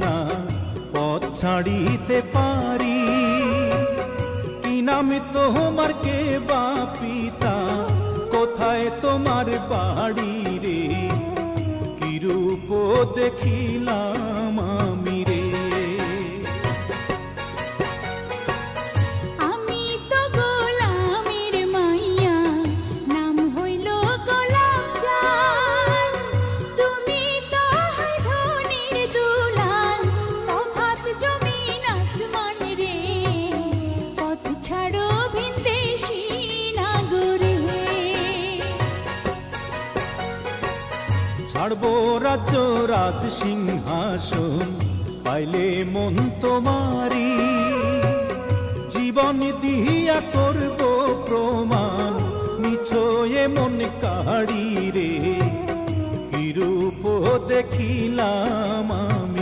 না পথ ছাড়িতে পারি। কি নাম তোমার, কে বা পিতা, কোথায় তোমার বাড়ি রে? কি রূপ দেখিলাম আমি রে। ছাড়বো রাজ্য রাজ সিংহাসন, পাইলে মন তোমারি। জীবন দিয়া করব প্রমাণ, নিছয়ে মন কাড়ি রে। কি রূপ দেখিলাম আমি।